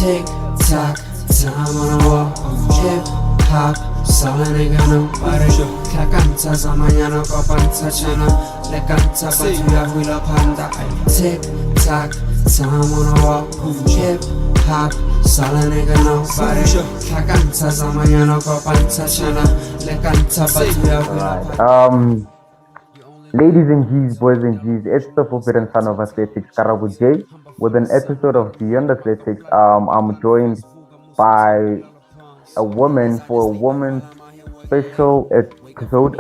Tick tock, time on a walk. Hip hop, solo nigga no pare. La cancha sa mañana ko panza chana. La cancha pa tuya hula panda. Tick tock, time on a walk. Hip hop, solo nigga no pare. La cancha sa mañana ko panza chana. La cancha pa tuya hula panda. Ladies and G's, boys and G's, it's the forbidden son of athletics, Karabu J, with an episode of Beyond Athletics. I'm joined by a woman for a woman's special episode.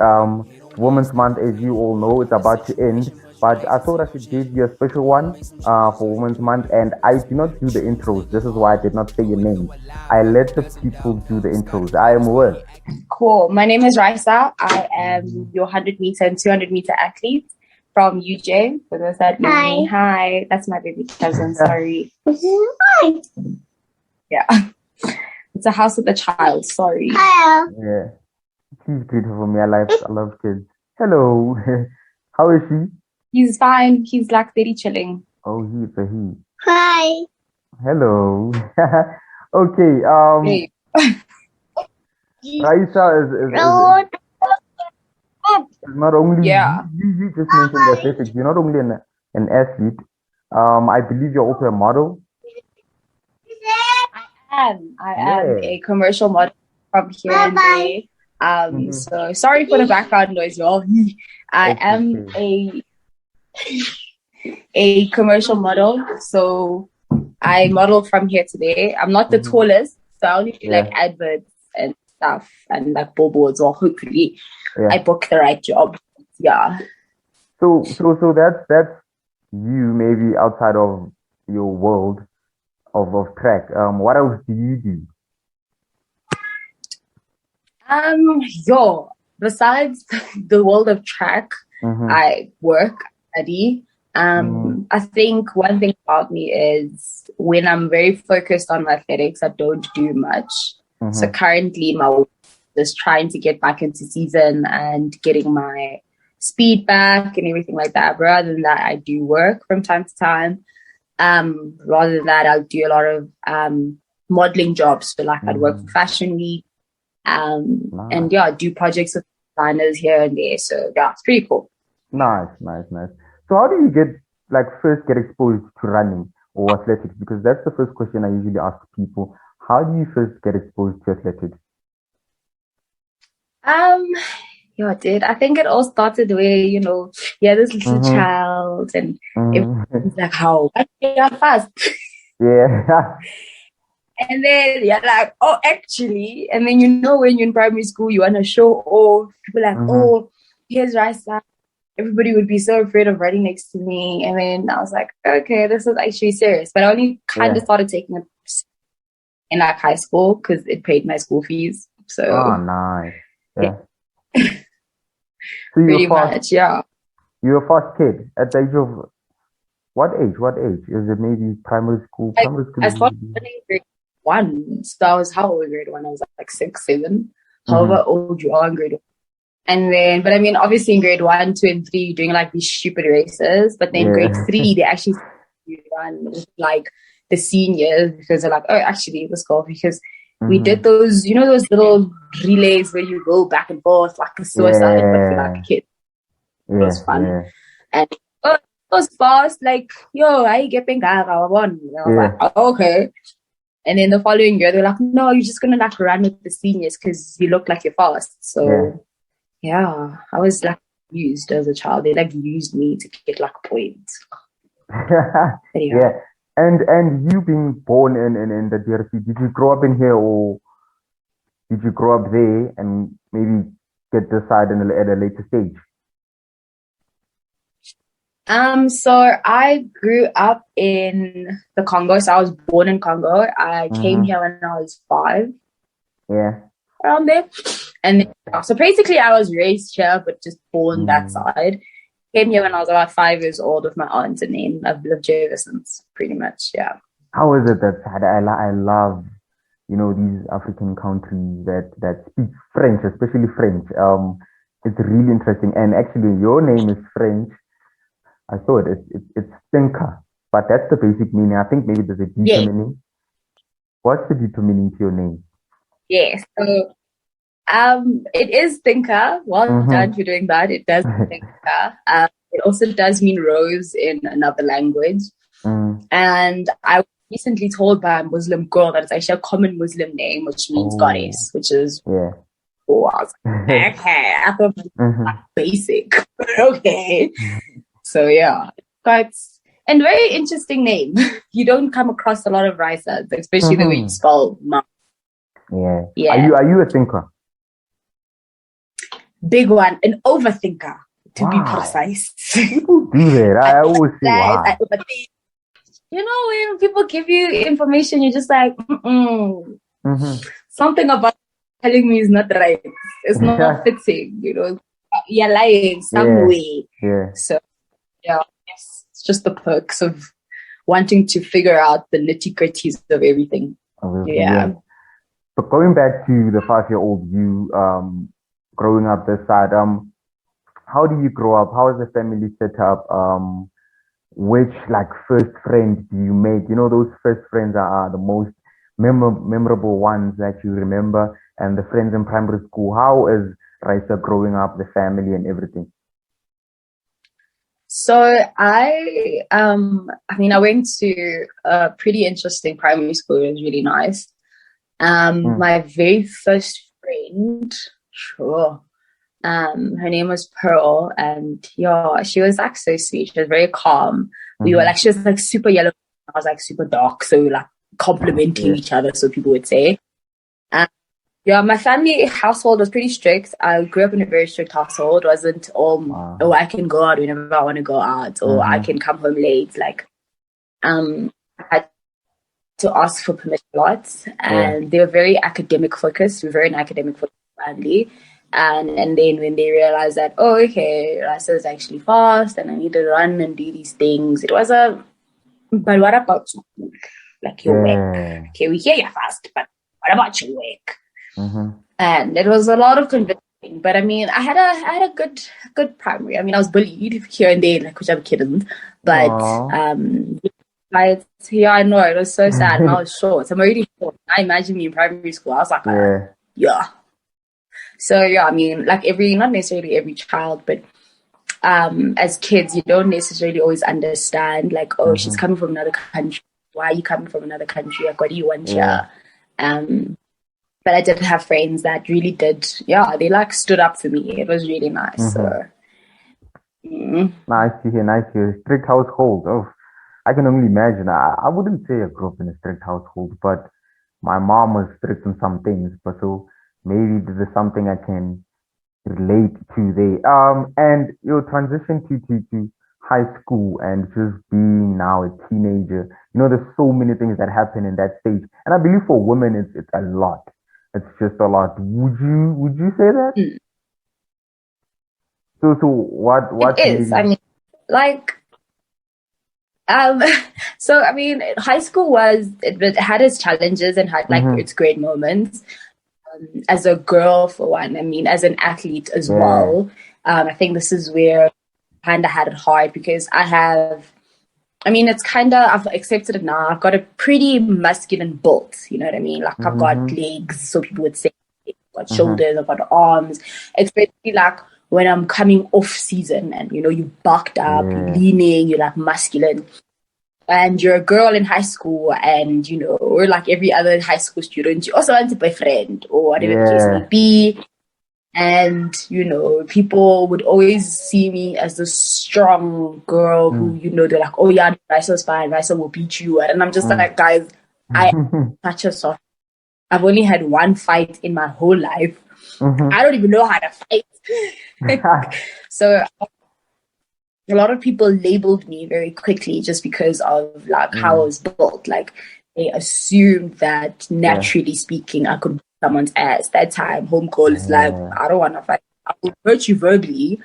Women's Month, as you all know, it's about to end. But I thought I should give you a special one for Women's Month, and I do not do the intros. This is why I did not say your name. I let the people do the intros. I am Will. Cool. My name is Raissa. I am your 100 meter and 200 meter athlete from UJ. For those that know me, hi. That's my baby cousin. Sorry. Hi. Yeah. It's a house with a child. Sorry. Hello. Yeah. She's beautiful for me. I love kids. Hello. How is she? He's fine. He's like very chilling. Oh, he's a he. Hi. Hello. Okay. Hey. Raissa is not only you just mentioned athletics. You're not only an athlete. I believe you're also a model. I am a commercial model from here and there. So sorry for the background noise, y'all. I am a commercial model, so I model from here today. I'm not the tallest, so I only do like adverts and stuff and like billboards, or hopefully I book the right job. Yeah. So that's you maybe outside of your world of track. What else do you do? Besides the world of track, I work, study. I think one thing about me is when I'm very focused on my athletics, I don't do much. So currently my work is trying to get back into season and getting my speed back and everything like that. But rather than that, I do work from time to time. Rather than that, I'll do a lot of modeling jobs. So like I'd work for Fashion Week. And do projects with designers here and there. So yeah, it's pretty cool. Nice. So how do you first get exposed to running or athletics? Because that's the first question I usually ask people. How do you first get exposed to athletics? Dude, I think it all started where, this little child and everybody's like, how fast? Yeah. And then you're like, oh, actually, and then when you're in primary school, you want to show off. People like, oh, here's Raissa. Everybody would be so afraid of running next to me. And then I was like, okay, this is actually serious. But I only kind of started taking it in like high school because it paid my school fees. So nice. Yeah. So pretty much, yeah. You're a fast kid at the age of what age? Is it maybe primary school? I started running grade 1. So I was how old in grade 1? I was like 6, 7. However old you are in grade 1. And then, but I mean, obviously in grade 1, 2, and 3, you're doing like these stupid races. But then grade 3, they actually run with like the seniors because they're like, oh, actually, let's go. Because we did those, those little relays where you go back and forth like a suicide, but for like a kid. It was fun. Yeah. And it was fast, like, I get I won. I was like, oh, okay. And then the following year, they're like, no, you're just going to like run with the seniors because you look like you're fast. So, I was like used as a child. They like used me to get like points. Yeah. And you being born in the DRC, did you grow up in here or did you grow up there and maybe get this side at a later stage? So I grew up in the Congo. So I was born in Congo. I came here when I was 5. Yeah. Around there. And then, so basically I was raised here, but just born that side. Came here when I was about 5 years old with my aunt, and then I've lived here ever since, pretty much, yeah. How is it that I love, these African countries that speak French, especially French. It's really interesting. And actually, your name is French. I saw it. It's thinker, but that's the basic meaning. I think maybe there's a deeper meaning. What's the deeper meaning to your name? Yes. So it is thinker. Well done for doing that. It does mean thinker. It also does mean rose in another language. And I was recently told by a Muslim girl that it's actually a common Muslim name, which means goddess, which is oh, I was like, okay, I thought it was basic. Okay. So yeah, but and very interesting name. You don't come across a lot of Raissa, especially the way you spell mom. Yeah. Are you a thinker? Big one, an overthinker, to be precise. People do that. I always say why. You know, when people give you information, you're just like, something about telling me is not right. It's not fitting, you know. You're lying some way. Yeah. So, yeah, it's just the perks of wanting to figure out the nitty-gritties of everything. Yeah. But going back to the 5-year-old you, growing up this side, how do you grow up? How is the family set up? Which like first friend do you make? You know, those first friends are the most memorable ones that you remember, and the friends in primary school. How is Raissa growing up, the family and everything? So I went to a pretty interesting primary school. It was really nice. My very first friend, her name was Pearl, and she was like so sweet. She was very calm. She was like super yellow. I was like super dark, so like complimenting each other, so people would say. My family household was pretty strict. I grew up in a very strict household. It wasn't I can go out whenever I want to go out, or I can come home late. Like, I had to ask for permission a lot, and they were very academic focused. We were very an academic focused family. And then when they realized that, Raissa is actually fast and I need to run and do these things, it was but what about you? Like your work? Okay, we hear you're fast, but what about your work? And it was a lot of convincing. But I mean, I had a good primary. I mean, I was bullied here and there, like which other kid isn't. But I know it was so sad. And I was short. I'm already short. I imagine me in primary school. I was like, So I mean, like not necessarily every child, but as kids, you don't necessarily always understand, like, she's coming from another country. Why are you coming from another country? Like, what do you want here? But I did have friends that really did, they like stood up for me. It was really nice. So nice to hear. Strict household. Oh, I can only imagine. I wouldn't say I grew up in a strict household, but my mom was strict on some things. But so maybe this is something I can relate to there. And your transition to high school and just being now a teenager, you know, there's so many things that happen in that stage. And I believe for women, it's a lot. It's just a lot. Would you say that? So what it is. I mean, like, so I mean, high school it had its challenges and had like its great moments. As a girl, for one, I mean, as an athlete as well, I think this is where I kind of had it hard because it's kind of, I've accepted it now. I've got a pretty masculine build, you know what I mean? Like, I've got legs, so people would say, I've got shoulders, I've got arms, especially like when I'm coming off season and, you know, you're bulked up, you're leaning, you're like masculine. And you're a girl in high school and, you know, or like every other high school student, you also want a boyfriend or whatever the case may be. And, you know, people would always see me as the strong girl who, you know, they're like, oh yeah, Raissa's fine, Raissa will beat you. And I'm just like, guys, I am such a soft. I've only had one fight in my whole life. I don't even know how to fight. So a lot of people labeled me very quickly just because of like how I was built. Like they assumed that naturally speaking, I could beat someone's ass. That time, home call is like, I don't want to fight. I will hurt you verbally.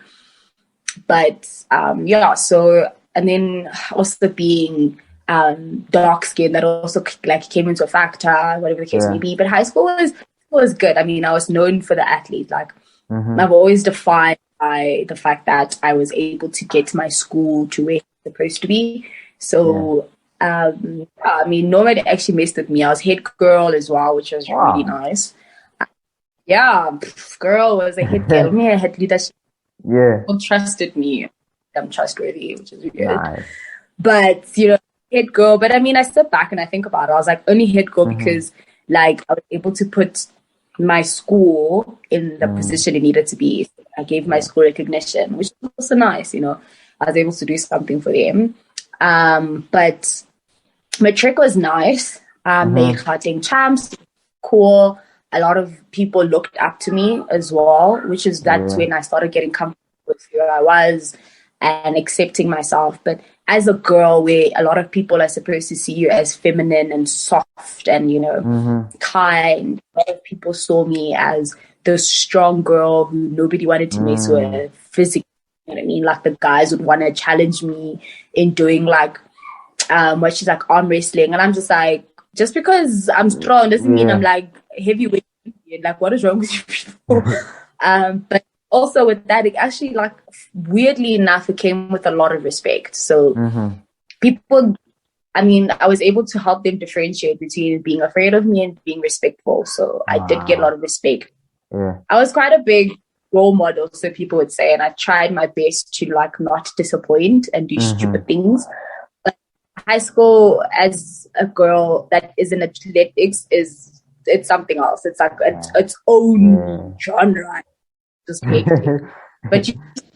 But so, and then also being dark skin, that also like came into a factor, whatever the case may be. But high school was good. I mean, I was known for the athlete. Like I've always defined by the fact that I was able to get my school to where it's supposed to be. So I mean, nobody actually messed with me. I was head girl as well, which was really Wow. nice. Yeah, girl was a hit girl. Me, a head leader. Yeah. People trusted me. I'm trustworthy, which is good. Nice. But head girl. But I mean, I step back and I think about it. I was like only head girl because like I was able to put my school in the position it needed to be. I gave my school recognition, which was also nice. I was able to do something for them. But matric was nice. Made Gauteng champs, cool. A lot of people looked up to me as well, that's when I started getting comfortable with who I was and accepting myself. But as a girl, where a lot of people are supposed to see you as feminine and soft and kind, a lot of people saw me as the strong girl who nobody wanted to mess with physically. You know what I mean? Like the guys would want to challenge me in doing like what she's like arm wrestling, and I'm just like, just because I'm strong doesn't mean I'm like heavyweight. Like, what is wrong with you people? But also with that, it actually, like, weirdly enough, it came with a lot of respect. So people, I mean, I was able to help them differentiate between being afraid of me and being respectful. So I did get a lot of respect. I was quite a big role model, so people would say, and I tried my best to like not disappoint and do stupid things. High school as a girl that is in athletics it's something else. It's like its own genre. Just hate it. But you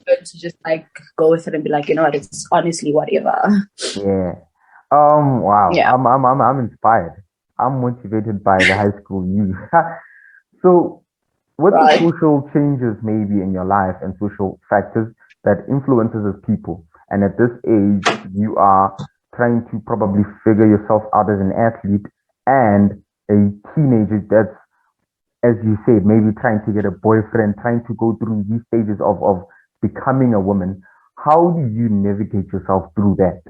learn to just like go with it and be like, you know what, it's honestly whatever. Yeah. Wow. Yeah. I'm inspired. I'm motivated by the high school youth. So, what the social changes maybe in your life and social factors that influences as people, and at this age you are trying to probably figure yourself out as an athlete and a teenager that's, as you said, maybe trying to get a boyfriend, trying to go through these stages of becoming a woman. How do you navigate yourself through that?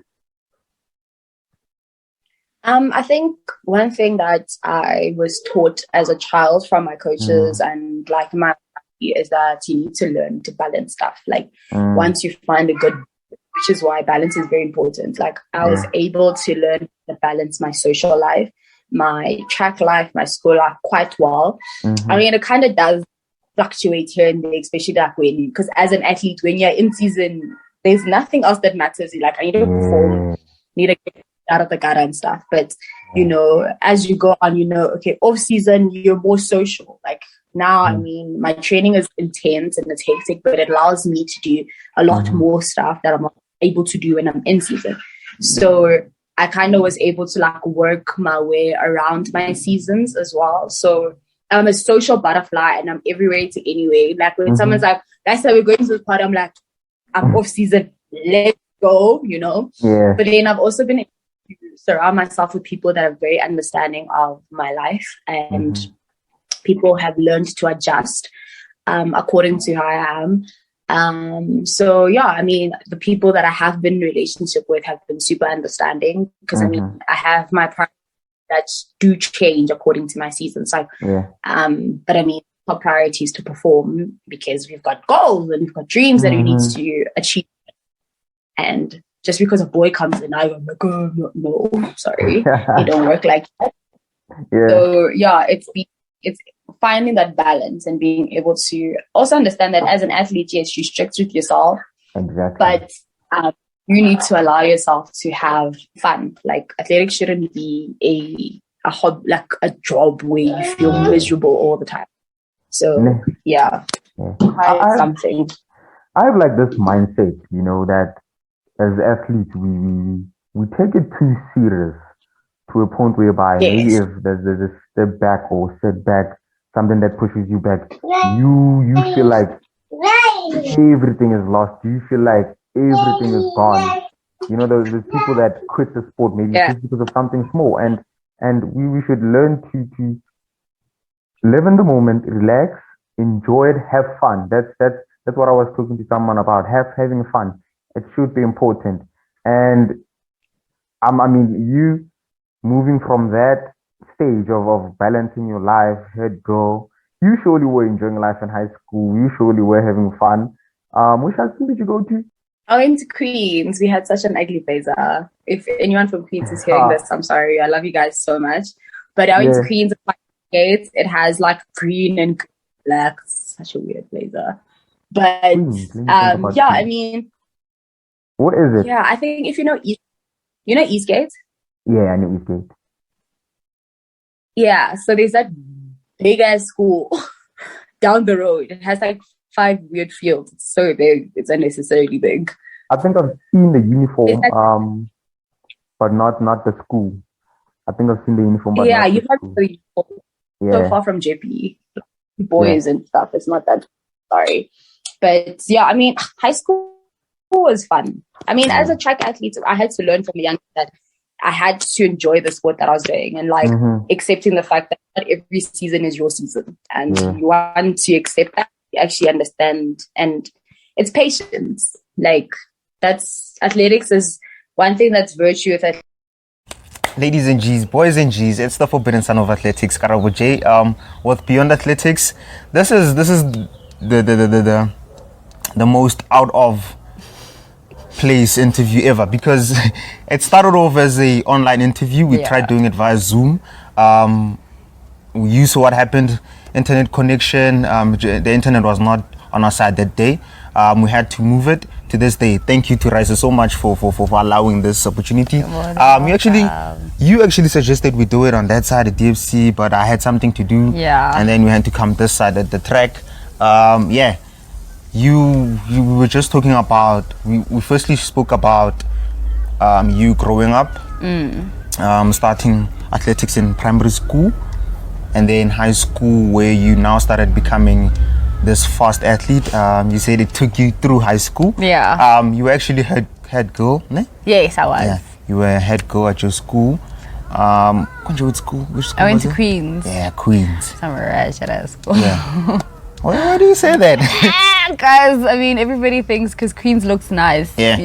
I think one thing that I was taught as a child from my coaches and like my family is that you need to learn to balance stuff. Like once you find a good, which is why balance is very important. Like I was able to learn to balance my social life, my track life, my school life quite well. I mean, it kind of does fluctuate here and there, especially like because as an athlete, when you're in season, there's nothing else that matters. You like, I need to perform, need to get out of the gutter and stuff. But as you go on, okay, off season, you're more social. Like now, I mean, my training is intense and it's hectic, but it allows me to do a lot more stuff that I'm not able to do when I'm in season. So I kind of was able to like work my way around my seasons as well. So I'm a social butterfly and I'm everywhere to anyway. Like when someone's like, that's how we're going to this party, I'm like, I'm off season, let's go, But then I've also been able to surround myself with people that are very understanding of my life, and people have learned to adjust according to how I am. So yeah, I mean, the people that I have been in relationship with have been super understanding because I mean, I have my priorities that do change according to my seasons. So, but I mean, top priority is to perform because we've got goals and we've got dreams that we need to achieve. And just because a boy comes in, I'm like, oh, no, sorry, it don't work like that. So yeah, it's finding that balance and being able to also understand that as an athlete, yes, you're strict with yourself, but you need to allow yourself to have fun. Like athletics shouldn't be a hobby, like a job where you feel miserable all the time. So something. I have like this mindset, that as athletes we take it too serious to a point whereby maybe if there's a step back or setback, something that pushes you back, you feel like everything is lost. You feel like everything is gone. There's people that quit the sport maybe just because of something small, and we should learn to live in the moment, relax, enjoy it, have fun. That's what I was talking to someone about. Having fun. It should be important. And I mean, you moving from that stage of balancing your life, head girl, you surely were enjoying life in high school. You surely were having fun. Which high school did you go to? I went to Queens. We had such an ugly blazer. If anyone from Queens is hearing this, I'm sorry. I love you guys so much. But I went to Queens at my gates. It has like green and black. Such a weird blazer. But yeah, I mean, what is it? Yeah, I think if you know Eastgate? Yeah, I know Eastgate. Yeah, so there's that big ass school down the road. It has like 5 weird fields. It's so big. It's unnecessarily big. I think I've seen the uniform, but not the school. I think I've seen the uniform, but yeah, not you the have school. the uniform. So far from JP, boys and stuff. It's not that. Sorry, but yeah, I mean, high school was fun. I mean, as a track athlete, I had to learn from a young that I had to enjoy the sport that I was doing and like accepting the fact that not every season is your season, and you want to accept that, you actually understand, and it's patience. Like that's athletics is one thing that's virtue with it. Ladies and G's, boys and G's, it's the forbidden son of athletics, Karabo J. With Beyond Athletics, this is the most out of place interview ever, because it started off as a online interview. We tried doing it via Zoom. You saw what happened. Internet connection. The internet was not on our side that day. We had to move it to this day. Thank you to Raissa so much for allowing this opportunity. You actually suggested we do it on that side of DFC, but I had something to do. And then we had to come this side at the track. You were just talking about, we firstly spoke about you growing up, starting athletics in primary school, and then high school, where you now started becoming this fast athlete. You said it took you through high school. You were actually head girl, ne? Yes, I was. Yeah, you were a head girl at your school. Which school? I went to Queens. Yeah, Queens. Somewhere at school. Yeah. Why do you say that? Guys, I mean, everybody thinks because Queens looks nice. Yeah.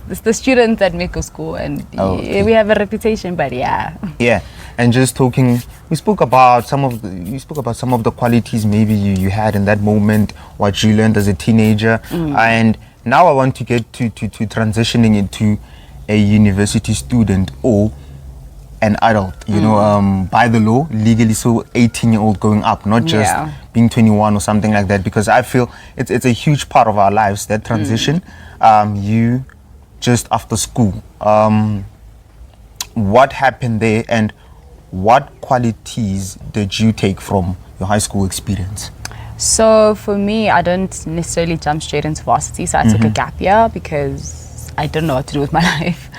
It's the students that make a school, and we have a reputation, but yeah. Yeah. And just talking, you spoke about some of the qualities maybe you had in that moment, what you learned as a teenager, and now I want to get to transitioning into a university student or an adult, you know, by the law, legally, so 18-year-old going up, not just being 21 or something like that, because I feel it's a huge part of our lives, that transition. You just after school, what happened there, and what qualities did you take from your high school experience? So for me, I don't necessarily jump straight into varsity, so I took a gap year because I didn't know what to do with my life.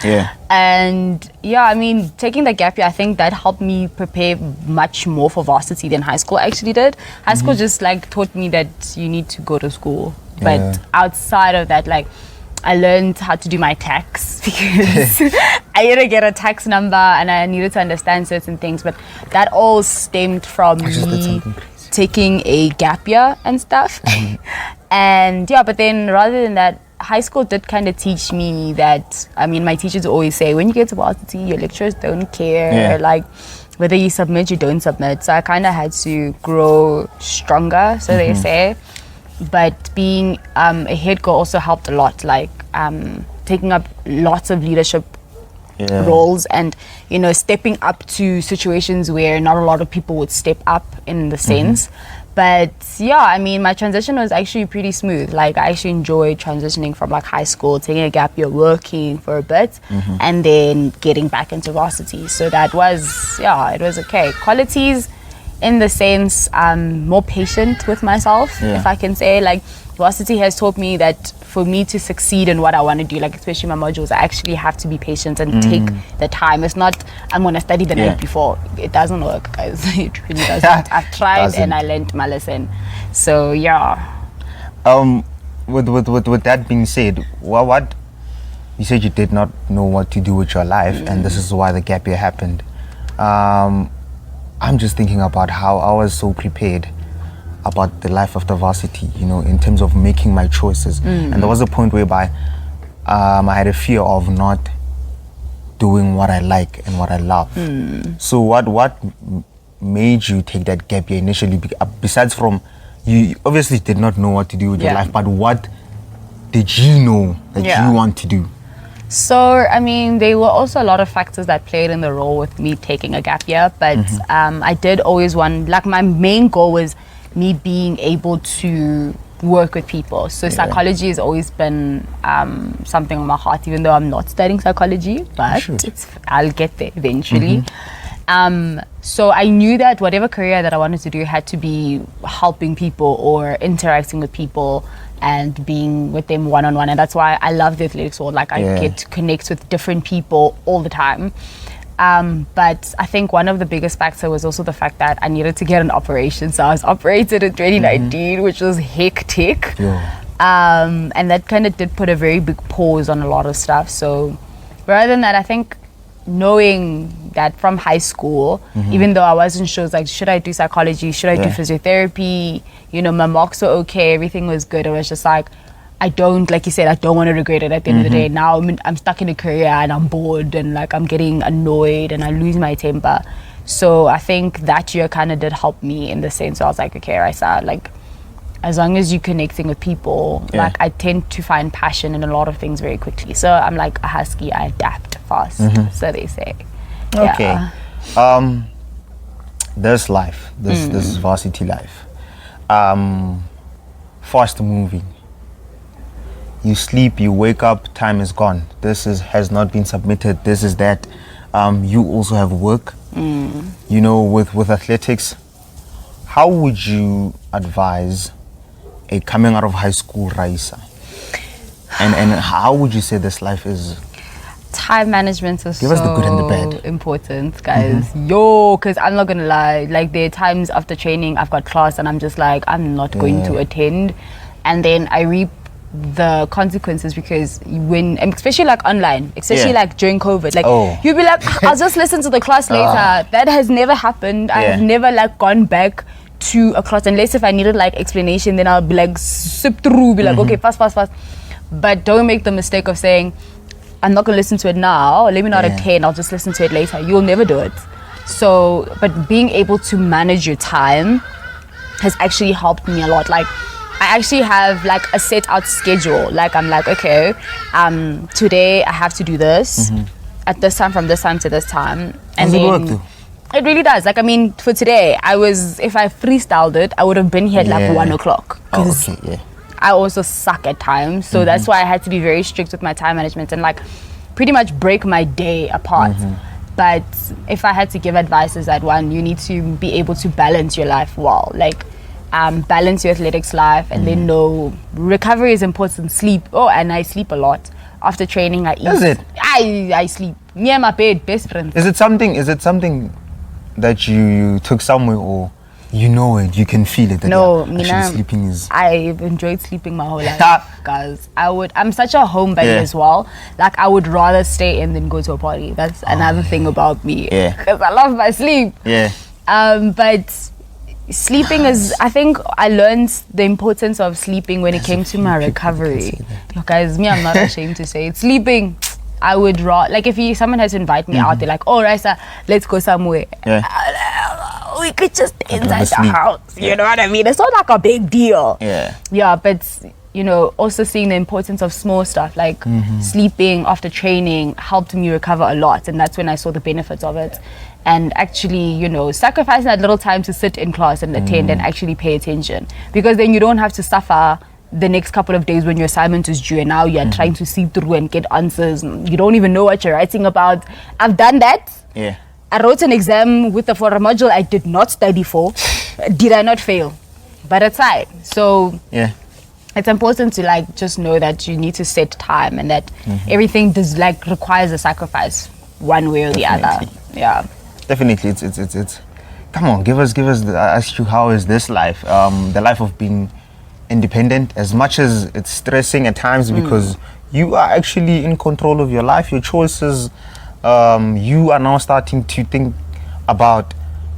And I mean, taking the gap year, I think that helped me prepare much more for varsity than high school actually did. High school just like taught me that you need to go to school, but outside of that, like I learned how to do my tax because I had to get a tax number and I needed to understand certain things, but that all stemmed from me taking a gap year and stuff. And but then rather than that, high school did kind of teach me that, I mean, my teachers always say, when you get to varsity, your lecturers don't care, like whether you submit, you don't submit. So I kind of had to grow stronger, so they say. But being a head girl also helped a lot, like taking up lots of leadership roles and, you know, stepping up to situations where not a lot of people would step up in the sense. But I mean, my transition was actually pretty smooth. Like I actually enjoyed transitioning from like high school, taking a gap year, working for a bit, and then getting back into varsity. So that was, it was okay. Qualities in the sense, more patient with myself, if I can say. Like varsity has taught me that for me to succeed in what I want to do, like especially my modules, I actually have to be patient and take the time. It's not, I'm going to study the night before. It doesn't work, guys. It really doesn't. I've tried and I learned my lesson. So with that being said, what you said, you did not know what to do with your life, and this is why the gap year happened. I'm just thinking about how I was so prepared about the life of the varsity, you know, in terms of making my choices. And there was a point whereby I had a fear of not doing what I like and what I love. So what made you take that gap year initially? Besides from, you obviously did not know what to do with your life, but what did you know that you want to do? So, I mean, there were also a lot of factors that played in the role with me taking a gap year, but I did always want, like, my main goal was me being able to work with people. So psychology has always been something on my heart, even though I'm not studying psychology, but I'll get there eventually. So I knew that whatever career that I wanted to do had to be helping people or interacting with people and being with them one-on-one, and that's why I love the athletics world. Like, I get to connect with different people all the time. But I think one of the biggest factors was also the fact that I needed to get an operation. So I was operated in 2019, which was hectic. And that kind of did put a very big pause on a lot of stuff. So rather than that, I think knowing that from high school, even though I wasn't sure, like, should I do psychology, should I do physiotherapy, you know, my marks were okay, everything was good. It was just like, I don't, like you said, I don't want to regret it at the end of the day. Now I'm stuck in a career and I'm bored and like I'm getting annoyed and I lose my temper. So I think that year kind of did help me in the sense. So I was like, okay, Raissa, like, as long as you're connecting with people, like, I tend to find passion in a lot of things very quickly. So I'm like a husky, I adapt fast, so they say. Okay. This life, this varsity life, fast moving. You sleep, you wake up, time is gone. Has not been submitted, this is that. You also have work. You know, with athletics, how would you advise a coming out of high school Raissa? And how would you say this life is? Time management is Give us the good and the bad. Important, guys. Because I'm not gonna lie, like, there are times after training I've got class and I'm just like, I'm not going to attend, and then I reap the consequences, because when, especially like online, especially like during COVID, like you'll be like, I'll just listen to the class later. That has never happened. I have never like gone back to a class unless if I needed like explanation, then I'll be like sip through, be like, okay, fast. But don't make the mistake of saying, I'm not gonna listen to it now, let me not attend, I'll just listen to it later. You'll never do it. So, but being able to manage your time has actually helped me a lot. Like, I actually have like a set out schedule. Like, I'm like, okay, today I have to do this at this time, from this time to this time. And does it work though? It really does. Like, I mean, for today, if I freestyled it, I would have been here at like 1 o'clock. I also suck at times, so that's why I had to be very strict with my time management and like pretty much break my day apart. But if I had to give advice, is that one, you need to be able to balance your life well. Like, balance your athletics life, and then know recovery is important. Sleep. And I sleep a lot. After training, I eat. Is it? I sleep near my bed, best friends. Is it something that you took somewhere, or you know it, you can feel it? That no, actually sleeping is. I've enjoyed sleeping my whole life, guys. I'm such a homebody as well. Like, I would rather stay in than go to a party. That's another thing about me. Because I love my sleep. But sleeping is, I think I learned the importance of sleeping when it came to my recovery. Guys, I'm not ashamed to say it. Sleeping, I would rather, like, if someone has to invite me out, they're like, oh, Raissa, let's go somewhere. We could just stay inside the house. You know what I mean? It's not like a big deal. But you know, also seeing the importance of small stuff like sleeping after training helped me recover a lot, and that's when I saw the benefits of it. And actually, you know, sacrificing that little time to sit in class and attend and actually pay attention, because then you don't have to suffer the next couple of days when your assignment is due and now you're trying to see through and get answers. You don't even know what you're writing about. I've done that. I wrote an exam for a module I did not study for. Did I not fail? But it's fine. So it's important to like just know that you need to set time, and that everything does like requires a sacrifice one way or the other. Definitely. It's come on, give us I asked you, how is this life, the life of being independent, as much as it's stressing at times, because you are actually in control of your life, your choices. You are now starting to think about,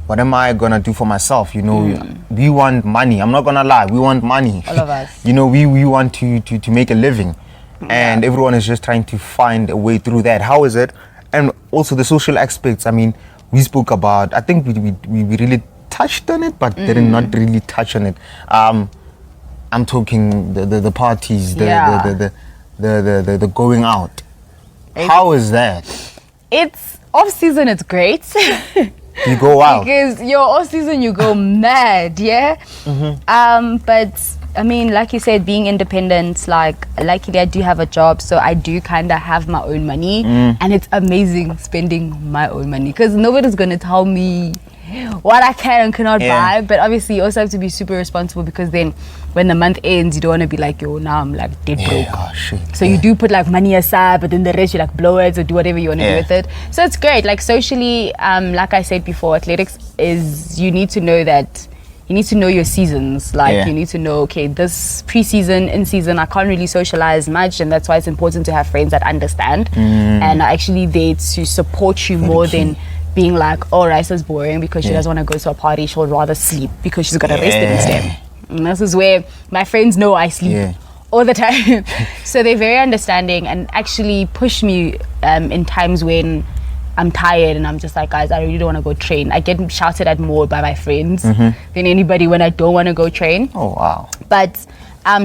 what am I gonna do for myself? You know, we want money. I'm not gonna lie, we want money. All of us. You know, we want to make a living, and everyone is just trying to find a way through that. How is it? And also the social aspects. I mean, we spoke about, I think we really touched on it, but did not really touch on it. I'm talking the parties, the going out. How is that? It's off season. It's great. You go out because your off season, you go mad, yeah. But I mean, like you said, being independent, like luckily I do have a job, so I do kind of have my own money, and it's amazing spending my own money because nobody's gonna tell me what I can and cannot buy. But obviously you also have to be super responsible because then when the month ends, you don't want to be like, yo, now I'm like dead broke. Oh, shit. So you do put like money aside, but then the rest you like blow it or do whatever you want to do with it. So it's great. Like socially, like I said before, athletics is, you need to know that you need to know your seasons. Like you need to know, okay, this pre-season, in season, I can't really socialize much, and that's why it's important to have friends that understand and are actually there to support you more than being like, oh, Raissa's boring because she doesn't want to go to a party. She'll rather sleep because she's got to rest instead. And this is where my friends know I sleep all the time. So they're very understanding and actually push me in times when I'm tired and I'm just like, guys, I really don't want to go train. I get shouted at more by my friends than anybody when I don't want to go train. Oh, wow. But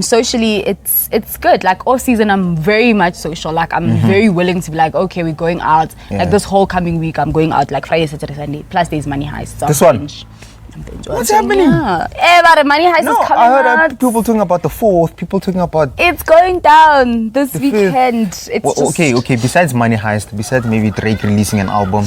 socially, it's good. Like off season, I'm very much social. Like I'm very willing to be like, okay, we're going out. Like this whole coming week, I'm going out like Friday, Saturday, Sunday. Plus there's money heist. So this one. What's happening? But the money heist is coming I heard out. people talking about the 4th. People talking about it's going down this weekend. It's well, just okay. Besides money heist, besides maybe Drake releasing an album,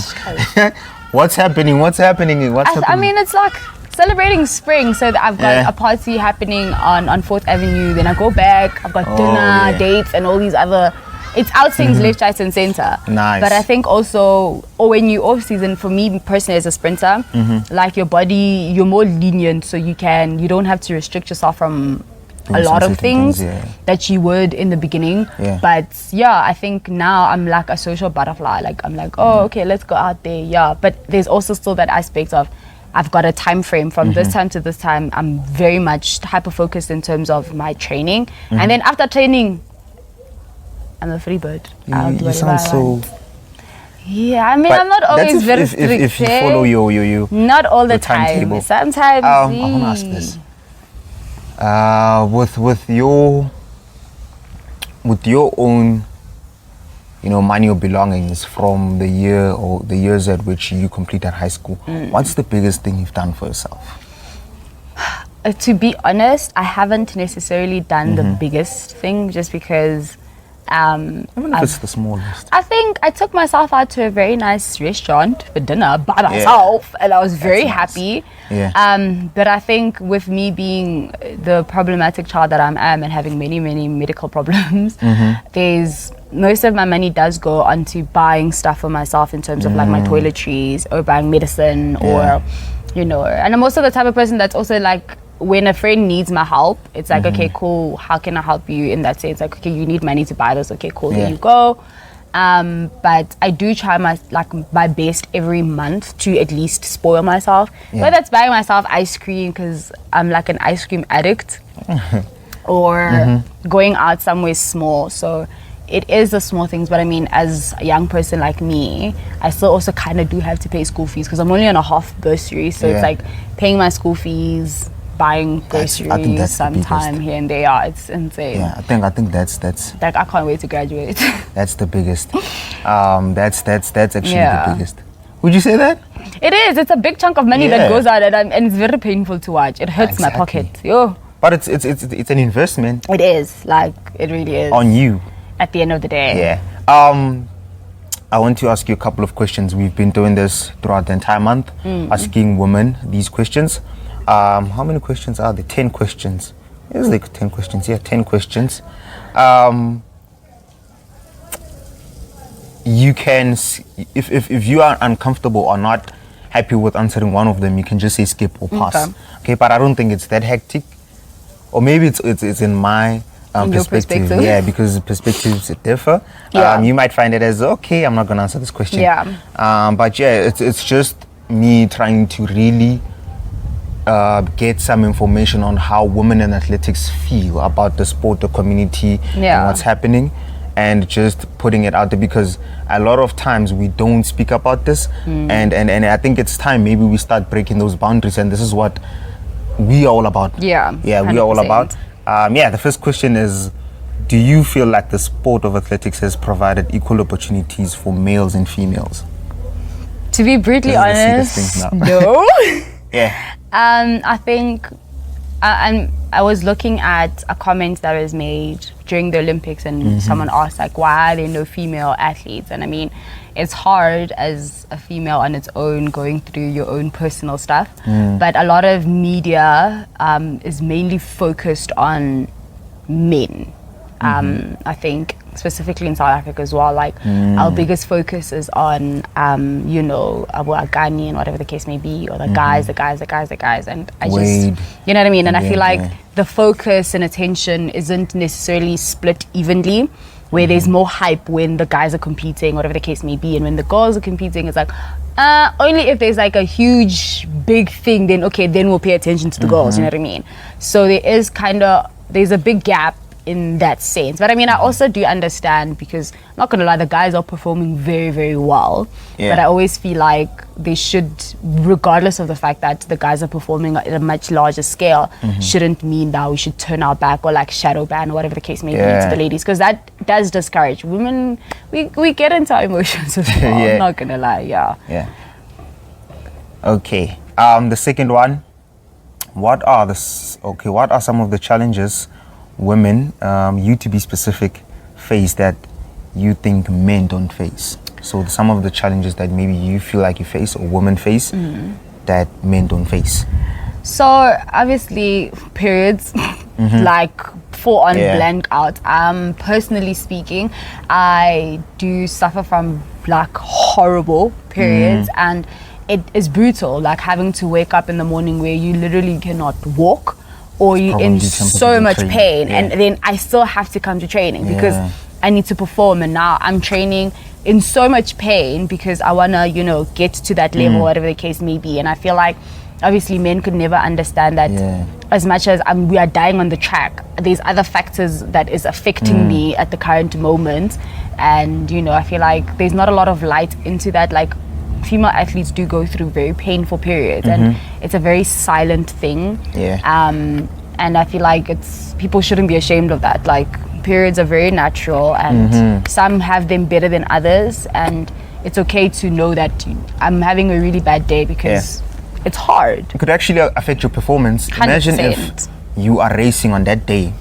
what's happening? I mean, it's like celebrating spring. So I've got a party happening on 4th Avenue. Then I go back. I've got dinner, dates, and all these other. It's outings left, right, and center. Nice. But I think also, or when you off season, for me personally as a sprinter, like your body, you're more lenient, so you don't have to restrict yourself from a lot of things that you would in the beginning. But I think now I'm like a social butterfly. Like I'm like, oh, okay, let's go out there. Yeah, but there's also still that aspect of I've got a time frame from this time to this time. I'm very much hyper focused in terms of my training, and then after training, I'm a free bird. You sound so. Yeah, I mean, I'm not always very strict. If you follow your not all the timetable. time. Sometimes. I want to ask this. With your own, money or belongings from the year or the years at which you completed high school, what's the biggest thing you've done for yourself? To be honest, I haven't necessarily done the biggest thing, just because. Even if it's the smallest. I think I took myself out to a very nice restaurant for dinner by myself, and I was very happy. But I think with me being the problematic child that I am and having many medical problems, there's most of my money does go onto buying stuff for myself in terms of like my toiletries or buying medicine or and I'm also the type of person that's also like, when a friend needs my help, it's like, okay, cool, how can I help you in that sense? Like, okay, you need money to buy this, okay, cool, there you go. But I do try my best every month to at least spoil myself. Whether that's buying myself ice cream because I'm like an ice cream addict, or going out somewhere small. So it is the small things, but I mean, as a young person like me, I still also kind of do have to pay school fees because I'm only on a half bursary. So it's like paying my school fees, buying groceries sometime here and there. Yeah, it's insane. Yeah, I think that's like, I can't wait to graduate. That's the biggest. That's actually the biggest. Would you say that? It is. It's a big chunk of money that goes out, and it's very painful to watch. It hurts my pocket. But it's an investment. It is. Like, it really is. On you. At the end of the day. Yeah. I want to ask you a couple of questions. We've been doing this throughout the entire month, asking women these questions. How many questions are there? 10 questions. There's like 10 questions. Yeah, 10 questions. You can, if you are uncomfortable or not happy with answering one of them, you can just say skip or pass. Okay, but I don't think it's that hectic. Or maybe it's in my perspective. Yeah, because perspectives differ. You might find it as, okay, I'm not going to answer this question. But yeah, it's just me trying to really get some information on how women in athletics feel about the sport, the community, and what's happening, and just putting it out there, because a lot of times we don't speak about this, and I think it's time maybe we start breaking those boundaries, and this is what we are all about. We are all about. The first question is, do you feel like the sport of athletics has provided equal opportunities for males and females? To be brutally honest, no. Yeah. I think, I was looking at a comment that was made during the Olympics, and someone asked like, why are there no female athletes? And I mean, it's hard as a female on its own, going through your own personal stuff. But a lot of media is mainly focused on men. I think specifically in South Africa as well, like our biggest focus is on you know, Abu Agani and whatever the case may be, or the guys, and I just, you know what I mean? And I feel like the focus and attention isn't necessarily split evenly, where there's more hype when the guys are competing, whatever the case may be, and when the girls are competing, it's like only if there's like a huge big thing, then okay, then we'll pay attention to the girls, you know what I mean? So there's a big gap in that sense. But I mean, I also do understand, because I'm not gonna lie, the guys are performing very, very well. But I always feel like they should, regardless of the fact that the guys are performing at a much larger scale, shouldn't mean that we should turn our back or like shadow ban or whatever the case may be to the ladies, because that does discourage women. We get into our emotions as well. I'm not gonna lie. Okay. The second one, what are some of the challenges women, you to be specific, face that you think men don't face? So some of the challenges that maybe you feel like you face or women face that men don't face. So obviously periods, like full on blank out. Personally speaking, I do suffer from like horrible periods, and it is brutal, like having to wake up in the morning where you literally cannot walk, or you're in so much pain, and then I still have to come to training because I need to perform, and now I'm training in so much pain because I want to, you know, get to that level, whatever the case may be. And I feel like obviously men could never understand that as much as we are dying on the track, there's other factors that is affecting me at the current moment. And, you know, I feel like there's not a lot of light into that. Like, female athletes do go through very painful periods, and it's a very silent thing. And I feel like people shouldn't be ashamed of that. Like, periods are very natural, and some have them better than others, and it's okay to know that I'm having a really bad day because it's hard. It could actually affect your performance. 100%. Imagine if you are racing on that day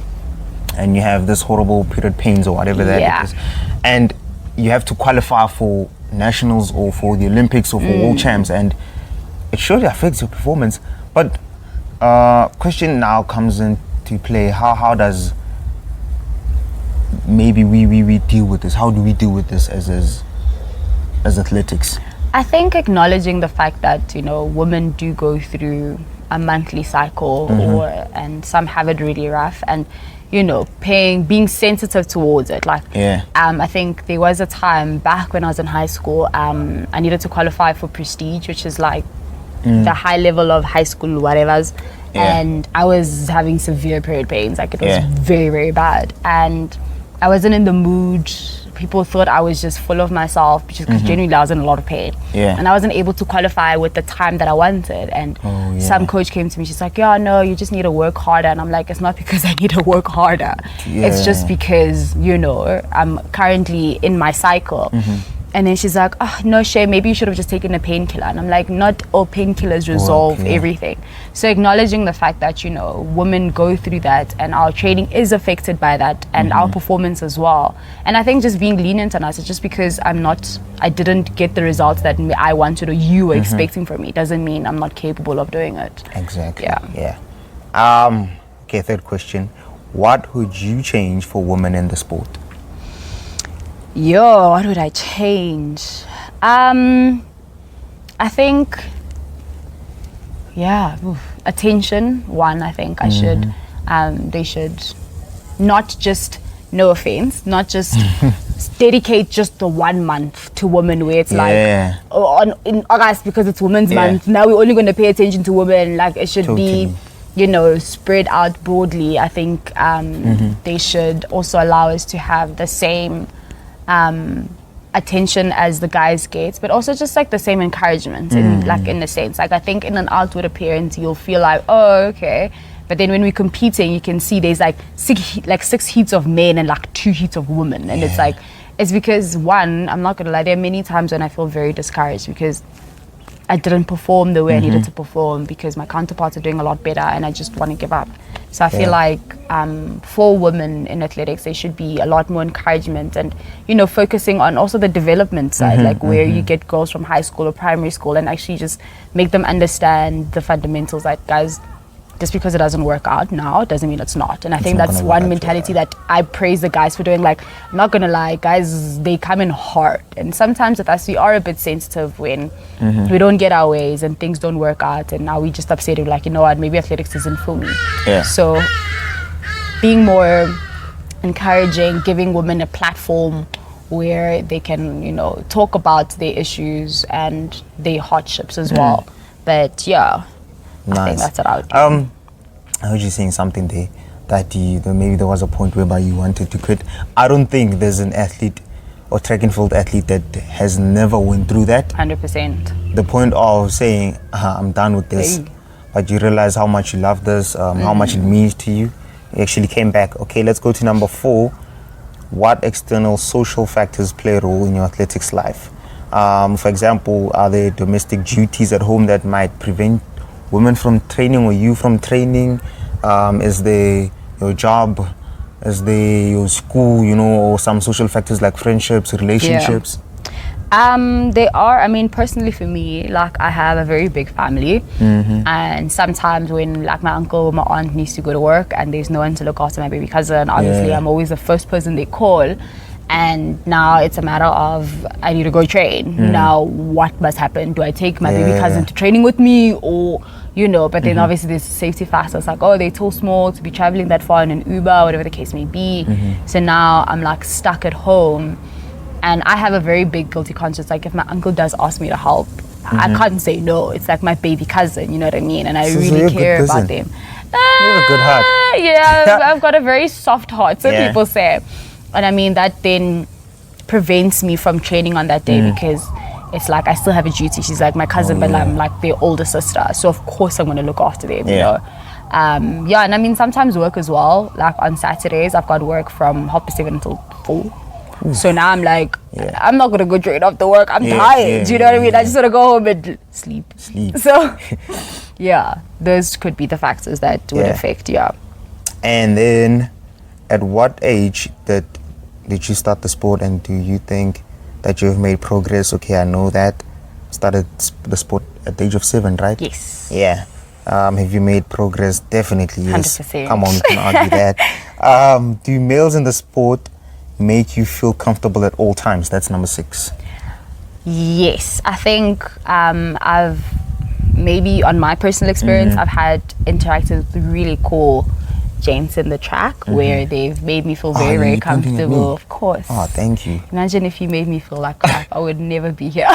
and you have this horrible period pains or whatever that is, and you have to qualify for nationals or for the Olympics or for world champs, and it surely affects your performance. But question now comes into play: how does maybe we deal with this? How do we deal with this as athletics? I think acknowledging the fact that, you know, women do go through a monthly cycle, and some have it really rough, and, you know, being sensitive towards it. Like, I think there was a time back when I was in high school, I needed to qualify for Prestige, which is like the high level of high school whatever's, and I was having severe period pains. Like, it was very, very bad, and I wasn't in the mood. People thought I was just full of myself because genuinely I was in a lot of pain. And I wasn't able to qualify with the time that I wanted. And some coach came to me, she's like, yeah, no, you just need to work harder. And I'm like, it's not because I need to work harder. It's just because, you know, I'm currently in my cycle. And then she's like, oh, no, Shay, maybe you should have just taken a painkiller. And I'm like, not all painkillers resolve everything. So acknowledging the fact that, you know, women go through that, and our training is affected by that, and our performance as well. And I think just being lenient on us, it's just because I didn't get the results that I wanted or you were expecting from me, doesn't mean I'm not capable of doing it. Exactly. Okay, third question. What would you change for women in the sport? What would I change? I think, attention. One, I think I should. They should not just, no offense, not just dedicate just the 1 month to women, where it's like in August, because it's Women's Month, now we're only going to pay attention to women. Like, it should be, you know, spread out broadly. I think they should also allow us to have the same attention as the guys get, but also just like the same encouragement in a sense. Like, I think in an outward appearance you'll feel like, oh, okay, But then when we're competing, you can see there's like six heats of men and like 2 heats of women. And it's like, it's because one, I'm not gonna lie, there are many times when I feel very discouraged because I didn't perform the way I needed to perform because my counterparts are doing a lot better and I just want to give up. So I feel like for women in athletics, there should be a lot more encouragement and, focusing on also the development side, like where you get girls from high school or primary school and actually just make them understand the fundamentals, like, guys, just because it doesn't work out now doesn't mean it's not. And I think that's one mentality that I praise the guys for doing. Like, I'm not gonna lie, guys, they come in hard. And sometimes with us, we are a bit sensitive when we don't get our ways and things don't work out. And now we just upset, we're like, you know what, maybe athletics isn't for me. Yeah. So being more encouraging, giving women a platform where they can, talk about their issues and their hardships as well. But yeah. Nice. I think that's what I would do. I heard you saying something there that maybe there was a point whereby you wanted to quit. I don't think there's an athlete or track and field athlete that has never went through that. 100%. The point of saying, I'm done with this, but you realize how much you love this, how much it means to you. You actually came back. Okay, let's go to number 4. What external social factors play a role in your athletics life? For example, are there domestic duties at home that might prevent women from training or you from training? Is there your job? Is there your school, or some social factors like friendships, relationships? They are. I mean, personally for me, like, I have a very big family, and sometimes when like my uncle or my aunt needs to go to work and there's no one to look after my baby cousin, obviously I'm always the first person they call. And now it's a matter of, I need to go train. Now what must happen? Do I take my baby cousin to training with me, or but then obviously there's safety factors, like, oh, they're too small to be traveling that far in an Uber, whatever the case may be. So now I'm like stuck at home and I have a very big guilty conscience. Like, if my uncle does ask me to help, I can't say no. It's like my baby cousin, you know what I mean? And I really care about them. You have a good heart. Yeah, I've got a very soft heart, so people say. And I mean, that then prevents me from training on that day because it's like I still have a duty. She's like my cousin, but I'm like their older sister. So of course I'm going to look after them, you know. And I mean, sometimes work as well. Like on Saturdays, I've got work from 7:30 until 4. So now I'm like, I'm not going to go train after work. I'm tired. Do you know what I mean? I just want to go home and sleep. So those could be the factors that would affect, And then at what age did you start the sport, and do you think that you've made progress? Okay, I know that. Started the sport at the age of 7, right? Yes. Yeah. Have you made progress? Definitely, yes. 100%. Come on, we can argue that. Do males in the sport make you feel comfortable at all times? That's number 6. Yes. I think I've, maybe on my personal experience, I've had interacted with really cool gents in the track where they've made me feel very, very comfortable. Of course. Oh, thank you. Imagine if you made me feel like crap, I would never be here.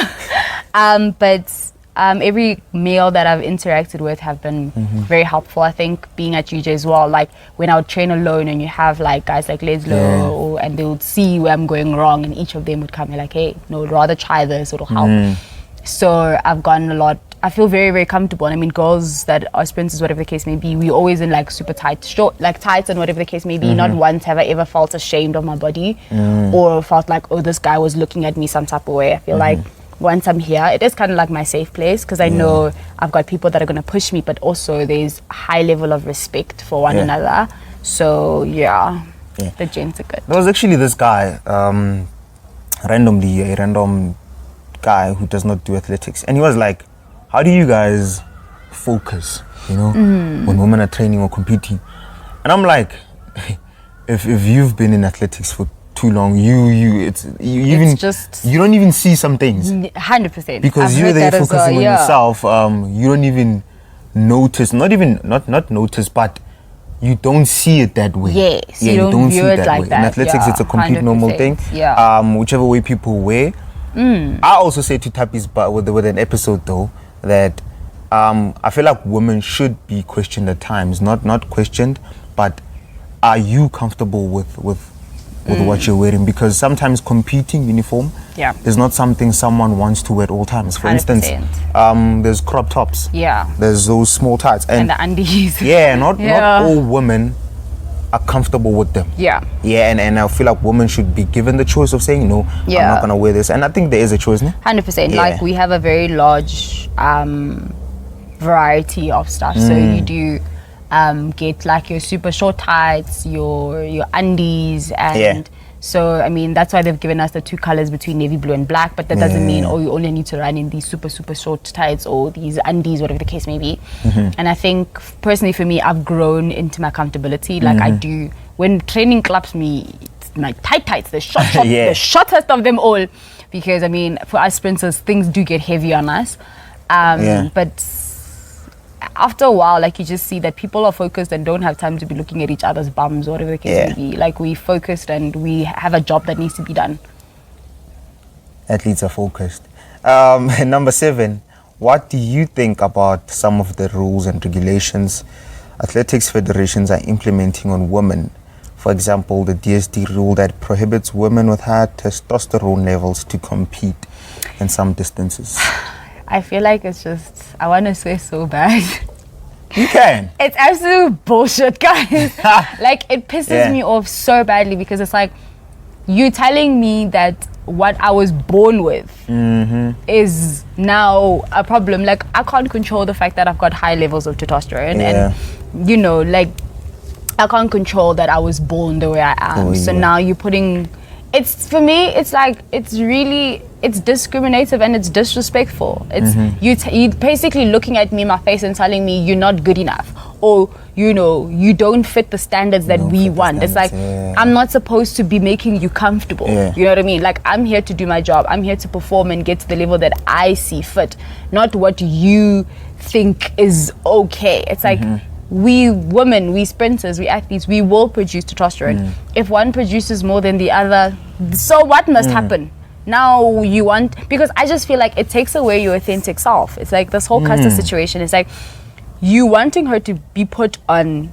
But every male that I've interacted with have been very helpful. I think being at UJ as well, like when I would train alone and you have like guys like Leslo and they would see where I'm going wrong and each of them would come and like, hey, no, rather try this, it'll help. So I've gotten a lot. I feel very, very comfortable. And I mean, girls that are sprinters, whatever the case may be, we're always in like super tight, short, like tights and whatever the case may be. Not once have I ever felt ashamed of my body or felt like, oh, this guy was looking at me some type of way. I feel like once I'm here, it is kind of like my safe place because I know I've got people that are going to push me, but also there's a high level of respect for one another. So the gents are good. There was actually this guy, randomly, a random guy who does not do athletics. And he was like, how do you guys focus, when women are training or competing? And I'm like, if you've been in athletics for too long, you don't even see some things. 100%. Because you're there focusing on yourself. You don't even notice, not notice, but you don't see it that way. Yes, you don't view it like that. In athletics, it's a complete 100%. normal thing. Whichever way people wear. I also say to Tapis, but with an episode though, that I feel like women should be questioned at times, not questioned, but are you comfortable with what you're wearing? Because sometimes competing uniform Yeah. It's not something someone wants to wear at all times. For 100%. instance, there's crop tops. Yeah. There's those small tights. And the undies. Yeah, not Yeah. all women are comfortable with them. Yeah. Yeah, and I feel like women should be given the choice of saying, no, I'm Yeah. not going to wear this. And I think there is a choice, no? 100%. Yeah. Like, we have a very large variety of stuff. So you do get like your super short tights, your undies, and Yeah. so I mean that's why they've given us the 2 colors between navy blue and black. But that doesn't mean you only need to run in these super short tights or these undies, whatever the case may be. And I think personally for me, I've grown into my comfortability. Like I do when training claps me, it's my tights, the short, Yeah. the shortest of them all. Because I mean, for us sprinters, things do get heavy on us. But after a while, like you just see that people are focused and don't have time to be looking at each other's bums or whatever the case may be. Like we focused and we have a job that needs to be done. Athletes are focused. Number 7, what do you think about some of the rules and regulations athletics federations are implementing on women? For example, the DSD rule that prohibits women with high testosterone levels to compete in some distances. I feel like it's just, I want to swear so bad. You can. It's absolute bullshit, guys. Like, it pisses me off so badly because it's like, you telling me that what I was born with is now a problem. Like, I can't control the fact that I've got high levels of testosterone. And, you know, like, I can't control that I was born the way I am. So now you're putting... It's, for me, it's like, it's really... It's discriminative and it's disrespectful. It's you basically looking at me in my face and telling me you're not good enough, or you know you don't fit the standards that we want. It's like I'm not supposed to be making you comfortable. You know what I mean? Like I'm here to do my job. I'm here to perform and get to the level that I see fit, not what you think is okay. It's like we women, we sprinters, we athletes, we will produce testosterone. If one produces more than the other, so what must happen? Now you want, because I just feel like it takes away your authentic self. It's like this whole Custer situation. It's like you wanting her to be put on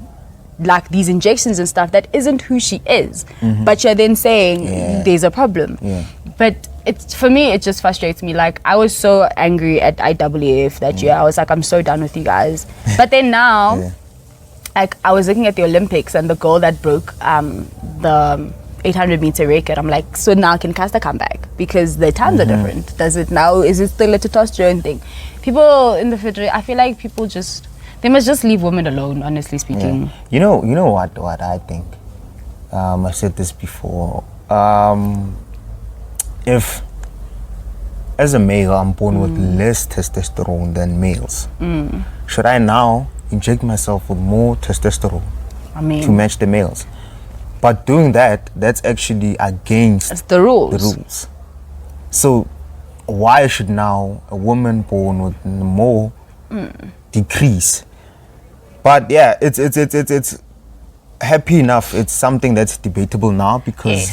like these injections and stuff that isn't who she is, but you're then saying there's a problem. But it's, for me, it just frustrates me. Like I was so angry at IAAF that year. I was like, I'm so done with you guys. But then now, like I was looking at the Olympics and the girl that broke the 800-meter record. I'm like, so now can Caster come back? Because the times are different. Does it now? Is it still a testosterone thing? People in the federation, I feel like people just, they must just leave women alone, honestly speaking. You know what I think? I've said this before. If as a male I'm born with less testosterone than males, should I now inject myself with more testosterone to match the males? But doing that, that's actually against the rules. So why should now a woman born with more decrease? But yeah, it's happy enough. It's something that's debatable now because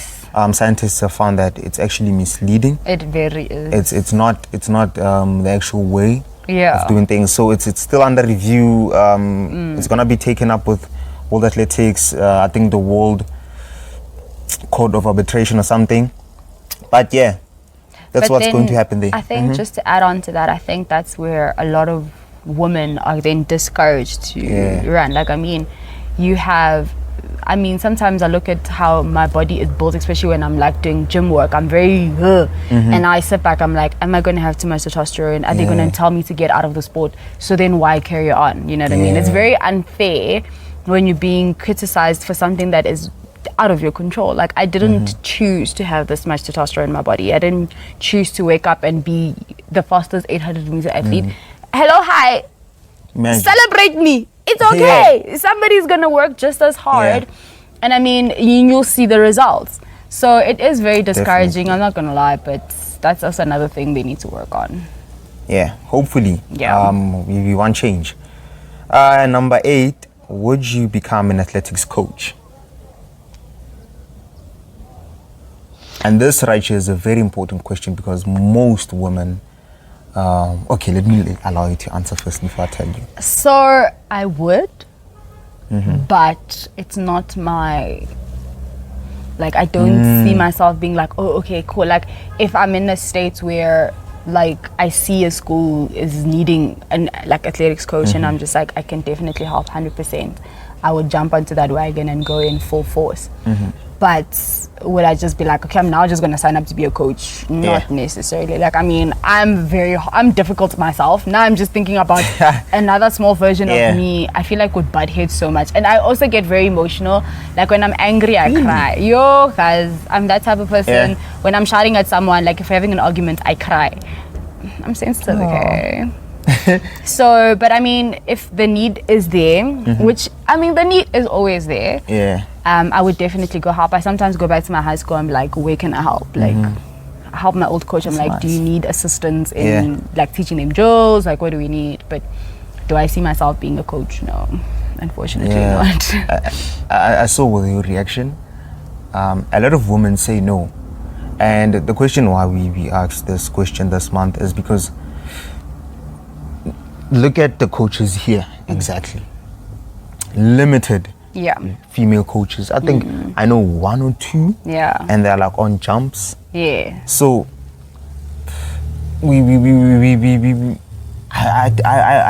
scientists have found that it's actually misleading. It very is. It's not the actual way of doing things. So it's still under review. It's gonna be taken up with World Athletics. I think the World Code of Arbitration or something. But yeah, that's what's going to happen there. I think just to add on to that, I think that's where a lot of women are then discouraged to run. Like, I mean, you have, I mean, sometimes I look at how my body is built, especially when I'm like doing gym work. I'm very, and I sit back, I'm like, am I going to have too much testosterone? Are they going to tell me to get out of the sport? So then why carry on? You know what I mean? It's very unfair when you're being criticized for something that is out of your control. Like I didn't choose to have this much testosterone in my body. I didn't choose to wake up and be the fastest 800-meter athlete. Hello, hi. Celebrate me. It's okay. Somebody's gonna work just as hard, and I mean you'll see the results. So it is very discouraging. I'm not gonna lie, but that's also another thing they need to work on. Yeah, hopefully. We want change. Number 8, would you become an athletics coach? And this right here is a very important question because most women... okay, let me allow you to answer first before I tell you. So I would, but it's not my... Like, I don't see myself being like, oh, okay, cool. Like, if I'm in a state where, like, I see a school is needing an like athletics coach, and I'm just like, I can definitely help 100%, I would jump onto that wagon and go in full force. But would I just be like, okay, I'm now just gonna sign up to be a coach? Not necessarily. Like, I mean, I'm difficult myself. Now I'm just thinking about another small version of me. I feel like would butt heads so much, and I also get very emotional. Like, when I'm angry, I cry. Yo, guys, I'm that type of person. When I'm shouting at someone, like if we're having an argument, I cry. I'm sensitive, okay? So, but I mean, if the need is there, which, I mean, the need is always there. I would definitely go help. I sometimes go back to my high school and be like, where can I help? Like, help my old coach. I'm like, do you need assistance in like teaching them drills? Like, what do we need? But do I see myself being a coach? No, unfortunately not. I saw with your reaction, a lot of women say no. And the question why we asked this question this month is because look at the coaches here, exactly. Limited female coaches. I think I know 1 or 2. And they're like on jumps. So I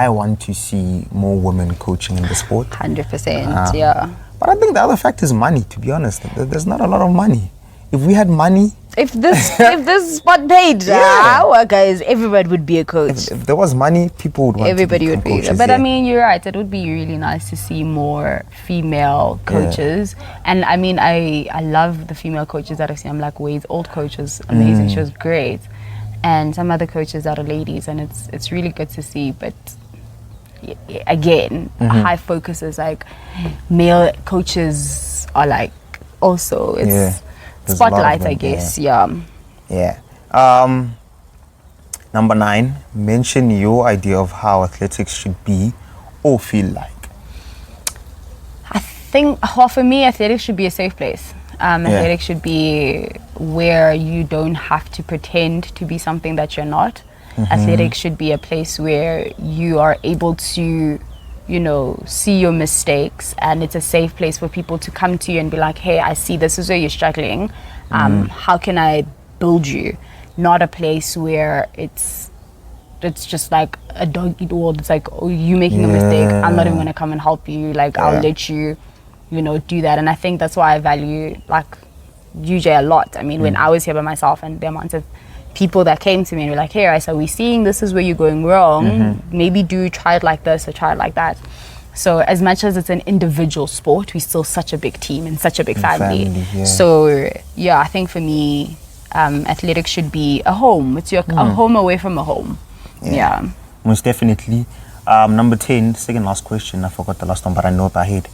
want to see more women coaching in the sport. 100%, But I think the other fact is money, to be honest. There's not a lot of money. If we had money, if this spot paid, guys, everybody would be a coach. If there was money, people would want everybody to would be. coaches, But I mean, you're right. It would be really nice to see more female coaches. And I mean, I love the female coaches that I've seen. I'm like, Wade's old coach was amazing. She was great. And some other coaches that are ladies, and it's really good to see. But again, high focus is like male coaches are like also spotlight, I guess. Number 9, mention your idea of how athletics should be or feel like. I think, for me, athletics should be a safe place. Athletics should be where you don't have to pretend to be something that you're not. Athletics should be a place where you are able to, you know, see your mistakes, and it's a safe place for people to come to you and be like, hey, I see this is where you're struggling. How can I build you? Not a place where it's just like a dog eat world. It's like, oh, you making a mistake, I'm not even gonna come and help you. Like, I'll let you, you know, do that. And I think that's why I value like UJ a lot. I mean, when I was here by myself, and the amount of people that came to me and were like, hey, Raissa, we're seeing this is where you're going wrong. Maybe try it like this or try it like that. So as much as it's an individual sport, we're still such a big team and such a big family. So yeah, I think for me, athletics should be a home. It's a home away from a home. Most definitely. Number 10, second last question. I forgot the last one, but I know it by head.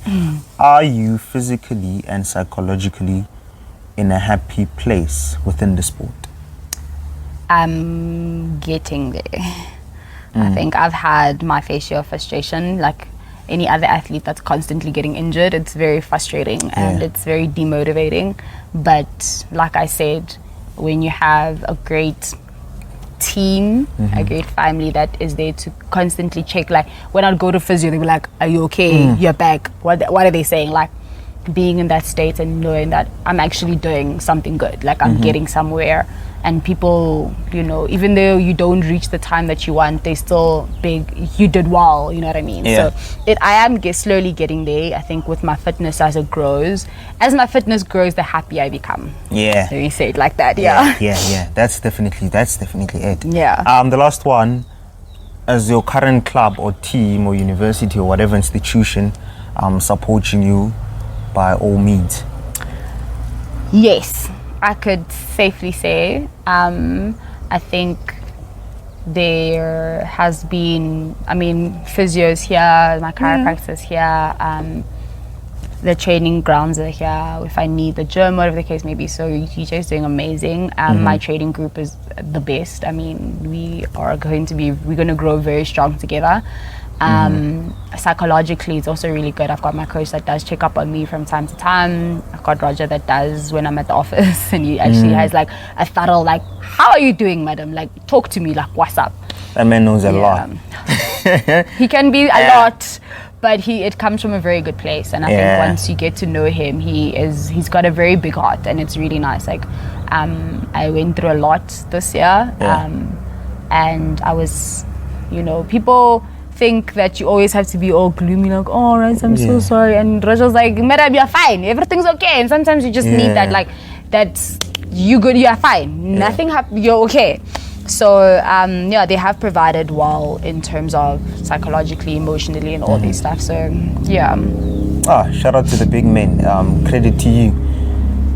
Are you physically and psychologically in a happy place within the sport? I'm getting there. I think I've had my fair share of frustration, like any other athlete that's constantly getting injured. It's very frustrating and it's very demotivating. But like I said, when you have a great team, a great family that is there to constantly check, like when I'd go to physio, they'd be like, are you okay? You're back. What are they saying? Like, being in that state and knowing that I'm actually doing something good, like I'm getting somewhere. And people, you know, even though you don't reach the time that you want, they still big, you did well, you know what I mean? So I am slowly getting there. I think with my fitness as it grows, as my fitness grows, the happier I become. So you say it like that, That's definitely it. The last one, as your current club or team or university or whatever institution supporting you, by all means. Yes, I could safely say, I think there has been, I mean, physios here, my chiropractors here, the training grounds are here, if I need the gym, whatever the case may be. So TJ is doing amazing. My training group is the best. I mean, we're going to grow very strong together. Psychologically, it's also really good. I've got my coach that does check up on me from time to time. I've got Roger that does when I'm at the office, and he actually has like a thorough, like, how are you doing, madam? Like, talk to me, like, what's up? That man knows a lot. He can be a lot, but it comes from a very good place, and I think once you get to know him, he's got a very big heart, and it's really nice. Like I went through a lot this year, and I was, people think that you always have to be all gloomy, like, oh Raissa, I'm so sorry, and Raja's like, madam, you're fine, everything's okay. And sometimes you just need that, like, that's you good, you're fine, nothing happened, you're okay. So they have provided well in terms of psychologically, emotionally, and all these stuff. So shout out to the big men. Credit to you,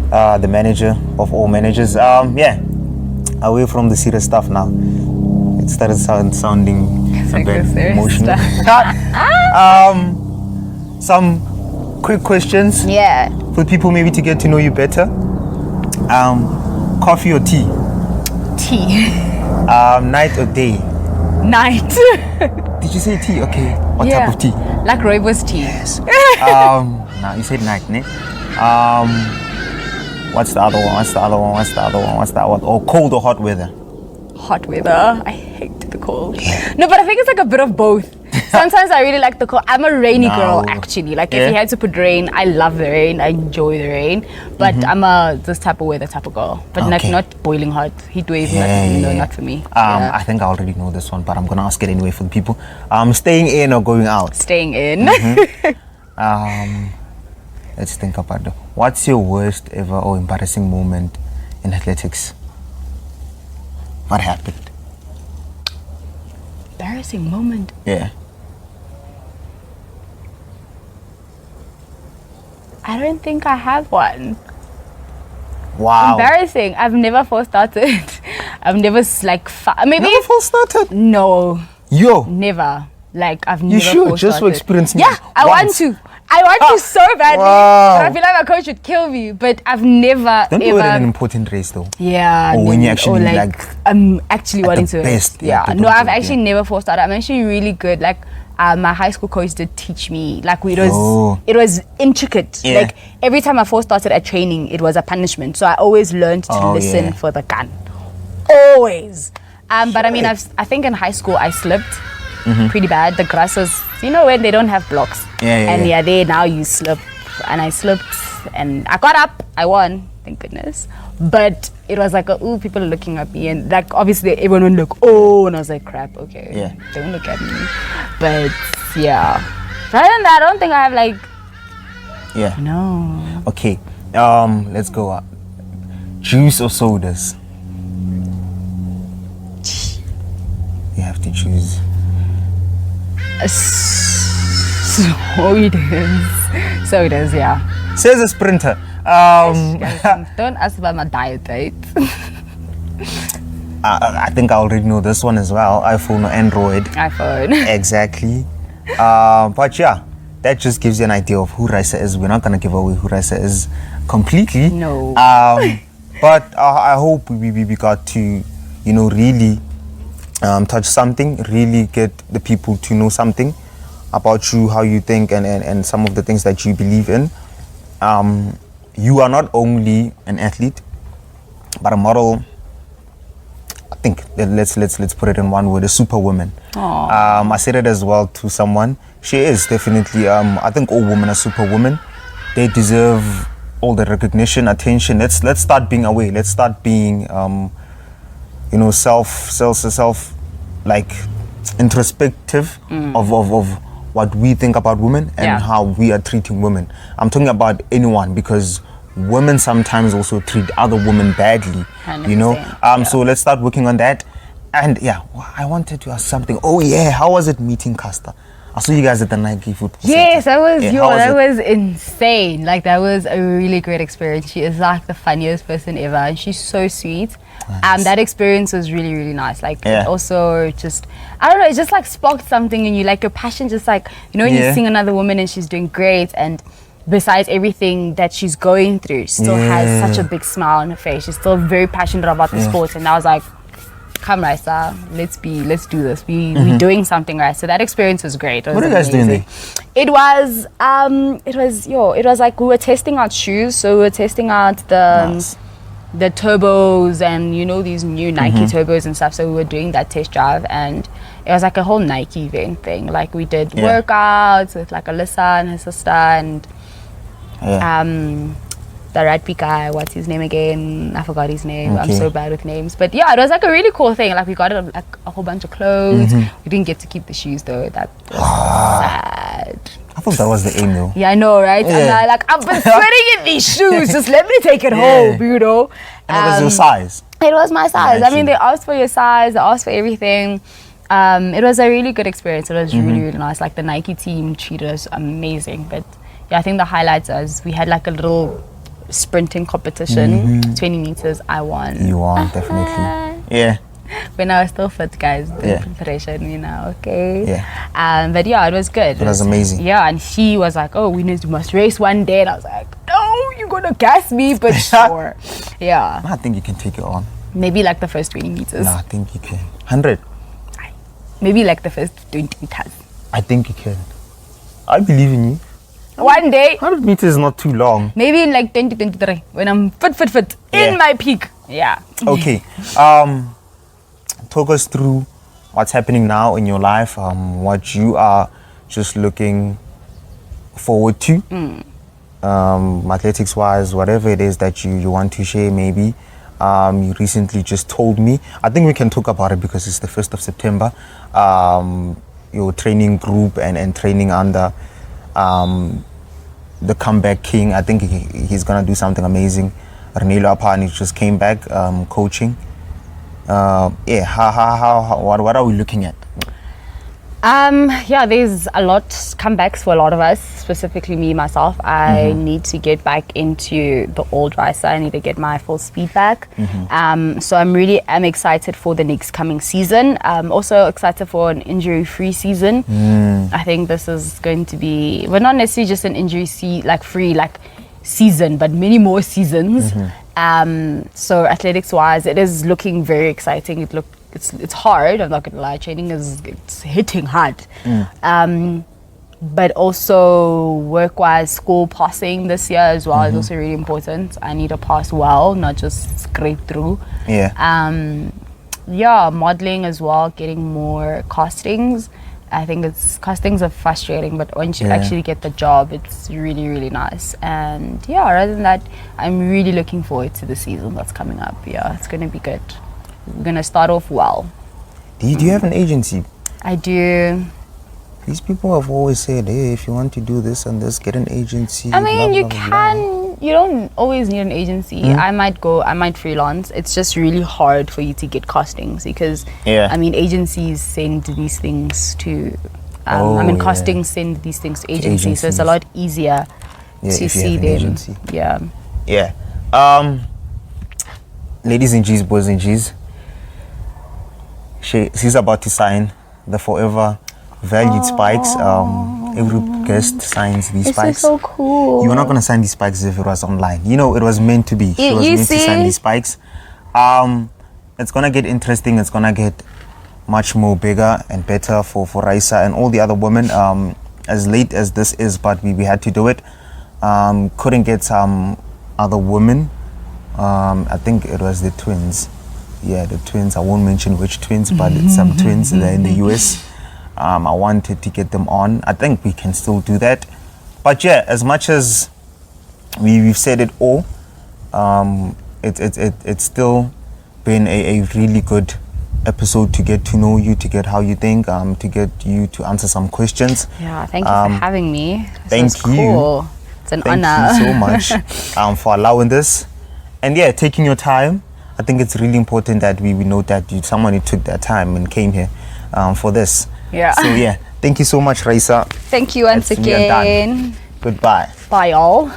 the manager of all managers. Away from the serious stuff now. It started sounding a bit emotional. Some quick questions. For people maybe to get to know you better. Coffee or tea? Tea. Night or day? Night. Did you say tea? Okay. What type of tea? Like rooibos tea. Yes. Now you said night, ne? What's the other one? Oh, cold or hot weather? Hot weather. I hate the cold. No, but I think it's like a bit of both. Sometimes I really like the cold. I'm a rainy girl, actually. Like if you had to put rain, I love the rain. I enjoy the rain. But I'm this type of weather type of girl. But not boiling hot. Heat wave, not for me. I think I already know this one, but I'm gonna ask it anyway for the people. Staying in or going out? Staying in. Let's think about it. What's your worst ever or embarrassing moment in athletics? What happened? Embarrassing moment? Yeah. I don't think I have one. Wow. Embarrassing. I've never false started. I've never maybe never false started? No. Yo. Never. Like I've you never should false just started. for experience. Yeah, I want to. I want to so badly. Wow. But I feel like my coach would kill me. But I've never Don't ever. do it in an important race though. Yeah. Or when you actually I'm actually wanting to. Best. Yeah. No, I've actually never false started. I'm actually really good. Like my high school coach did teach me. Like it was intricate. Yeah. Like every time I false started at training, it was a punishment. So I always learned to listen for the gun. Always. But I mean, I think in high school I slipped. Pretty bad. The grass was, when they don't have blocks. There now you slip. And I slipped and I got up. I won, thank goodness. But it was like, people are looking at me. And like, obviously everyone would look, and I was like, crap, okay. Yeah. Don't look at me. But yeah. Other than that, I don't think I have like. Yeah. No. Okay. Let's go. Juice or sodas? You have to choose. Sodas, yeah. Says a sprinter. Don't ask about my diet, right? I think I already know this one as well. iPhone or Android? iPhone. Exactly. But yeah, that just gives you an idea of who Raissa is. We're not gonna give away who Raissa is completely. No. But I hope we got to, really touch something, really get the people to know something about you, how you think, and some of the things that you believe in. You are not only an athlete, but a model. I think let's put it in one word: a superwoman. I said it as well to someone. She is definitely. I think all women are superwomen. They deserve all the recognition, attention. Let's start being aware. Let's start being self like introspective of what we think about women and how we are treating women. I'm talking about anyone, because women sometimes also treat other women badly. 100%. So let's start working on that. And I wanted to ask something. How was it meeting Caster? I saw you guys at the Nike football Yes, center. that was insane. Like, that was a really great experience. She is like the funniest person ever, and she's so sweet. Nice. That experience was really, really nice. Like, it also just, I don't know, it just like sparked something in you. Like, your passion just like, when you sing another woman and she's doing great, and besides everything that she's going through, she still has such a big smile on her face. She's still very passionate about the sport. And I was like, come Raissa, let's do this. We're doing something, right? So that experience was great. What are you guys doing there? It was like we were testing out shoes. So we were testing out the turbos and these new Nike turbos and stuff. So we were doing that test drive, and it was like a whole Nike event thing. Like we did workouts with like Alyssa and her sister and the rugby guy, what's his name again? I forgot his name. Okay. I'm so bad with names. But yeah, it was like a really cool thing. Like we got like a whole bunch of clothes. We didn't get to keep the shoes though. That was sad. I thought that was the aim though. Yeah, I know, right? Yeah. And I've been sweating in these shoes. Just let me take it home, you know? And it was your size. It was my size. Yeah, I mean, they asked for your size. They asked for everything. It was a really good experience. It was really, really nice. Like the Nike team treated us amazing. But yeah, I think the highlights was we had like a little sprinting competition, 20 meters. I won. You won, definitely. Yeah. When I was still fit, guys, the preparation, you know, okay. Yeah. But yeah, it was good. It was amazing. Yeah, and she was like, "Oh, we must race one day," and I was like, "No, you're gonna gas me," but sure. Yeah. I think you can take it on. Maybe like the first 20 meters. No, I think you can. 100. Maybe like the first 20 meters. I think you can. I believe in you. One day. 100 meters is not too long. Maybe in like 2023 when I'm fit in my peak. Yeah. Okay. Talk us through what's happening now in your life, what you are just looking forward to, athletics wise, whatever it is that you want to share maybe. You recently just told me, I think we can talk about it because it's the 1st of September, your training group and training under the comeback king. I think he's going to do something amazing. Ranilo Apani just came back coaching. What are we looking at? Yeah, there's a lot comebacks for a lot of us, specifically me, myself. I need to get back into the old Raissa. I need to get my full speed back. So I'm excited for the next coming season. I'm also excited for an injury-free season. I think this is going to be, well, not necessarily just an injury-free season, but many more seasons. So athletics-wise, it is looking very exciting. It's hard, I'm not gonna lie. Training it's hitting hard. But also work-wise, school passing this year as well is also really important. I need to pass well, not just scrape through. Modeling as well, getting more castings. I think castings are frustrating, but once you actually get the job, it's really, really nice. And yeah, other than that, I'm really looking forward to the season that's coming up. Yeah, it's gonna be good. We're gonna start off well. Do you have an agency? I do. These people have always said, hey, if you want to do this and this, get an agency. I mean, you don't always need an agency. I might freelance. It's just really hard for you to get castings because, I mean, agencies send these things to, castings send these things to agencies. So it's a lot easier to see them. Ladies and G's, boys and G's, she's about to sign the forever valued spikes. Every guest signs these spikes. This is so cool. You were not going to sign these spikes if it was online. You know, it was meant to be. She was meant to sign these spikes. It's going to get interesting. It's going to get much more bigger and better for Raissa and all the other women. As late as this is, but we had to do it. Couldn't get some other women. I think it was the twins. Yeah, the twins. I won't mention which twins, but it's some twins that are in the US. I wanted to get them on. I think we can still do that. But yeah, as much as we've said it all, it's still been a really good episode to get to know you, to get how you think, to get you to answer some questions. Yeah, thank you for having me. Thank you. Cool. It's an honor. Thank you so much for allowing this. And yeah, taking your time. I think it's really important that we know that someone who took their time and came here for this. Yeah. So yeah, thank you so much, Raissa. Thank you once again. Goodbye. Bye, all.